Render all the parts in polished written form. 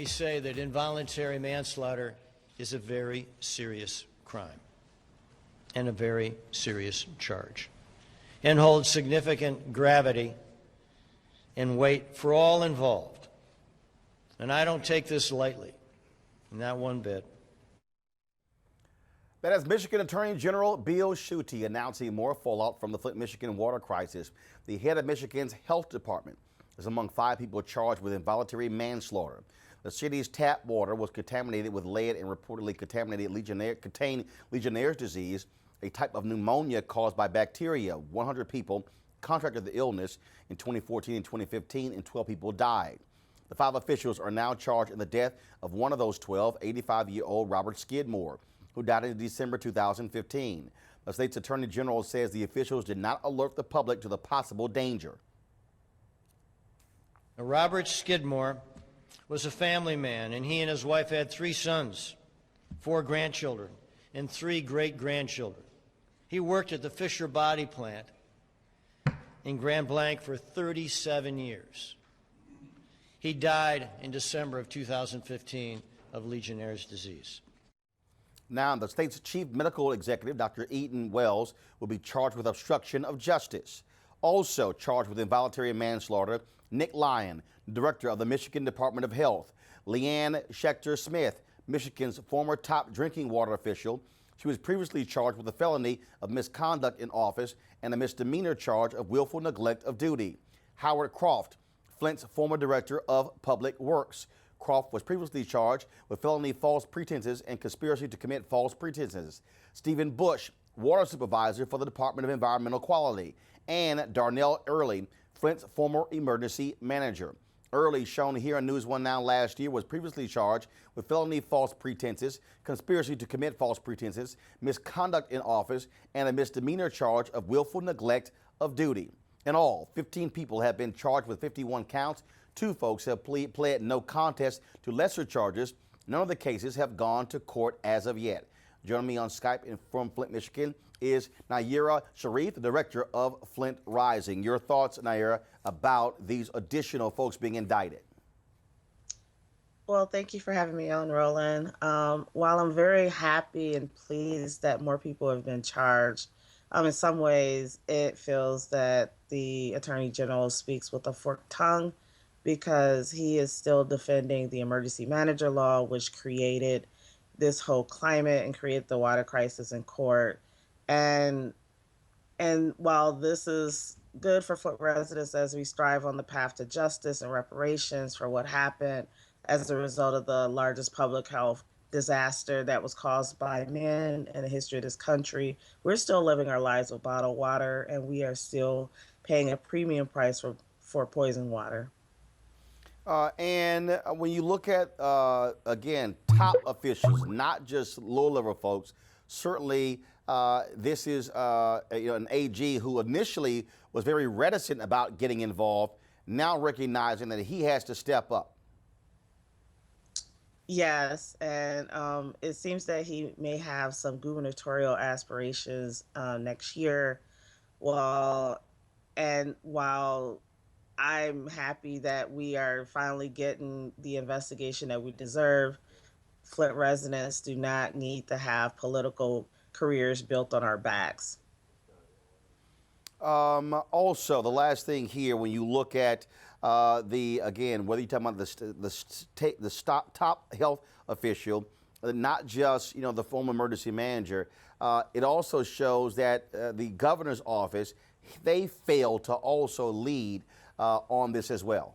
me say that involuntary manslaughter is a very serious crime and a very serious charge, and holds significant gravity and weight for all involved. And I don't take this lightly, not one bit. That is Michigan Attorney General Bill Schuette announcing more fallout from the Flint, Michigan water crisis. The head of Michigan's health department is among 5 people charged with involuntary manslaughter. The city's tap water was contaminated with lead and reportedly contained Legionnaire's disease, a type of pneumonia caused by bacteria. 100 people contracted the illness in 2014 and 2015, and 12 people died. The 5 officials are now charged in the death of one of those 12, 85-year-old Robert Skidmore, who died in December 2015. The state's attorney general says the officials did not alert the public to the possible danger. Now, Robert Skidmore was a family man, and he and his wife had 3 sons, 4 grandchildren, and 3 great-grandchildren. He worked at the Fisher Body Plant in Grand Blanc for 37 years. He died in December of 2015 of Legionnaire's disease. Now, the state's chief medical executive, Dr. Eaton Wells, will be charged with obstruction of justice. Also charged with involuntary manslaughter, Nick Lyon, director of the Michigan Department of Health. Leanne Schechter-Smith, Michigan's former top drinking water official. She was previously charged with a felony of misconduct in office and a misdemeanor charge of willful neglect of duty. Howard Croft, Flint's former director of public works. Croft was previously charged with felony false pretenses and conspiracy to commit false pretenses. Stephen Bush, water supervisor for the Department of Environmental Quality. And Darnell Early, Flint's former emergency manager. Early, shown here on News 1 Now last year, was previously charged with felony false pretenses, conspiracy to commit false pretenses, misconduct in office, and a misdemeanor charge of willful neglect of duty. In all, 15 people have been charged with 51 counts. 2 folks have pled no contest to lesser charges. None of the cases have gone to court as of yet. Joining me on Skype from Flint, Michigan is Nayyirah Sharif, the director of Flint Rising. Your thoughts, Nayyirah, about these additional folks being indicted? Well, thank you for having me on, Roland. While I'm very happy and pleased that more people have been charged, in some ways it feels that the Attorney General speaks with a forked tongue, because he is still defending the emergency manager law, which created this whole climate and created the water crisis in court. And while this is good for Flint residents as we strive on the path to justice and reparations for what happened as a result of the largest public health disaster that was caused by man in the history of this country, we're still living our lives with bottled water, and we are still paying a premium price for poisoned water. And when you look at, again, top officials, not just low-level folks, certainly this is an AG who initially was very reticent about getting involved, now recognizing that he has to step up. Yes, and it seems that he may have some gubernatorial aspirations next year. While I'm happy that we are finally getting the investigation that we deserve, Flint residents do not need to have political careers built on our backs. Also, the last thing here, when you look at again, whether you're talking about the top health official, not just the former emergency manager, it also shows that the governor's office, they failed to also lead on this as well.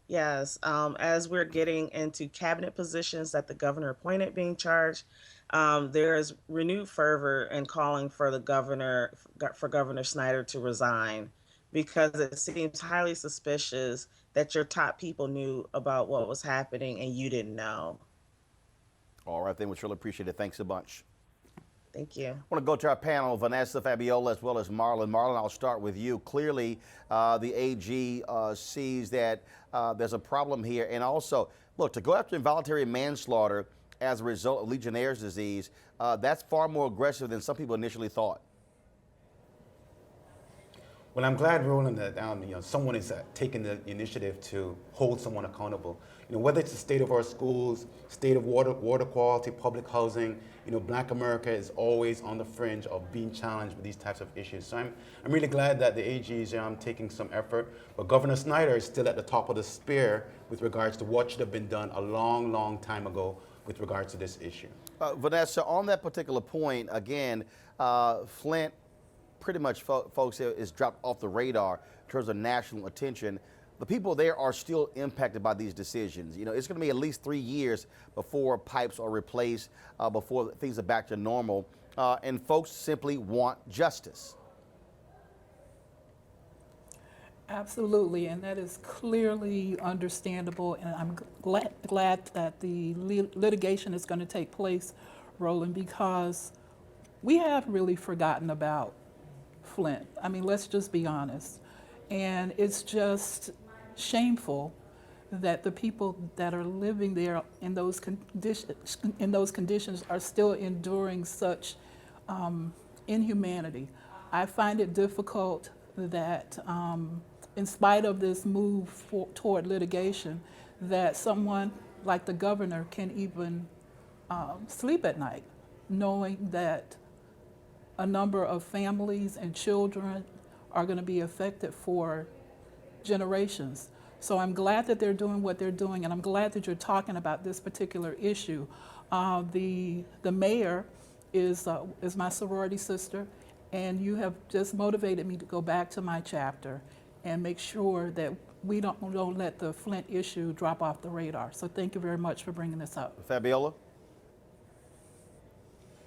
Yes, as we're getting into cabinet positions that the governor appointed being charged, there is renewed fervor in calling for Governor Snyder to resign, because it seems highly suspicious that your top people knew about what was happening and you didn't know. All right, then, we really appreciate it. Thanks a bunch. Thank you. I want to go to our panel, Vanessa, Fabiola, as well as Marlon. Marlon, I'll start with you. Clearly, the AG sees that there's a problem here. And also, look, to go after involuntary manslaughter as a result of Legionnaire's disease, that's far more aggressive than some people initially thought. Well, I'm glad, Roland, that someone is taking the initiative to hold someone accountable. Whether it's the state of our schools, state of water quality, public housing, Black America is always on the fringe of being challenged with these types of issues. So I'm really glad that the AG is taking some effort, but Governor Snyder is still at the top of the spear with regards to what should have been done a long, long time ago with regards to this issue. Vanessa, on that particular point, again, Flint pretty much, folks, is dropped off the radar in terms of national attention. The people there are still impacted by these decisions. It's going to be at least 3 years before pipes are replaced, before things are back to normal, and folks simply want justice. Absolutely, and that is clearly understandable, and I'm glad that the litigation is going to take place, Roland, because we have really forgotten about Flint. I mean, let's just be honest. And it's just shameful that the people that are living there in those conditions are still enduring such inhumanity. I find it difficult that in spite of this move toward litigation, that someone like the governor can even sleep at night, knowing that a number of families and children are going to be affected for generations. So I'm glad that they're doing what they're doing, and I'm glad that you're talking about this particular issue. The mayor is my sorority sister, and you have just motivated me to go back to my chapter and make sure that we don't let the Flint issue drop off the radar. So thank you very much for bringing this up. Fabiola?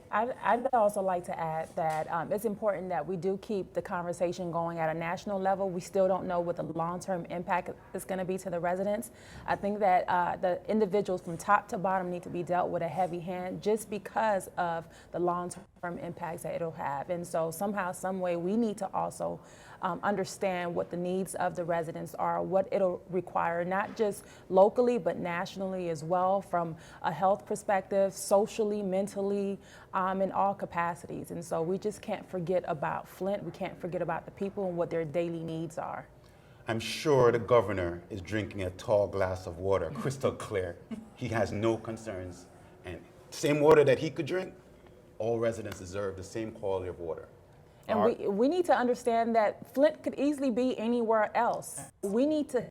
I'd also like to add that it's important that we do keep the conversation going at a national level. We still don't know what the long-term impact is going to be to the residents. I think that the individuals from top to bottom need to be dealt with a heavy hand just because of the long-term impacts that it'll have. And so somehow, some way, we need to also understand what the needs of the residents are, what it'll require, not just locally, but nationally as well, from a health perspective, socially, mentally, in all capacities. And so we just can't forget about Flint. We can't forget about the people and what their daily needs are. I'm sure the governor is drinking a tall glass of water, crystal clear. He has no concerns. And same water that he could drink, all residents deserve the same quality of water. And we need to understand that Flint could easily be anywhere else. We need to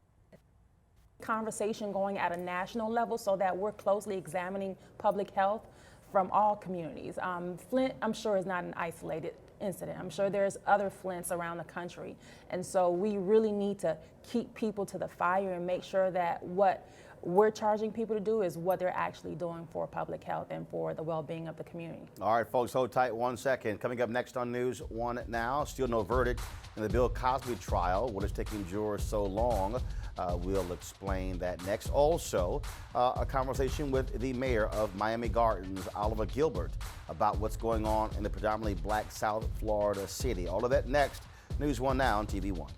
conversation going at a national level so that we're closely examining public health from all communities. Flint, I'm sure, is not an isolated incident. I'm sure there's other Flints around the country. And so we really need to keep people to the fire and make sure that what we're charging people to do is what they're actually doing for public health and for the well-being of the community. All right, folks, hold tight 1 second. Coming up next on News 1 Now, still no verdict in the Bill Cosby trial. What is taking jurors so long? We'll explain that next. Also, a conversation with the mayor of Miami Gardens, Oliver Gilbert, about what's going on in the predominantly Black South Florida city. All of that next. News 1 Now on TV1.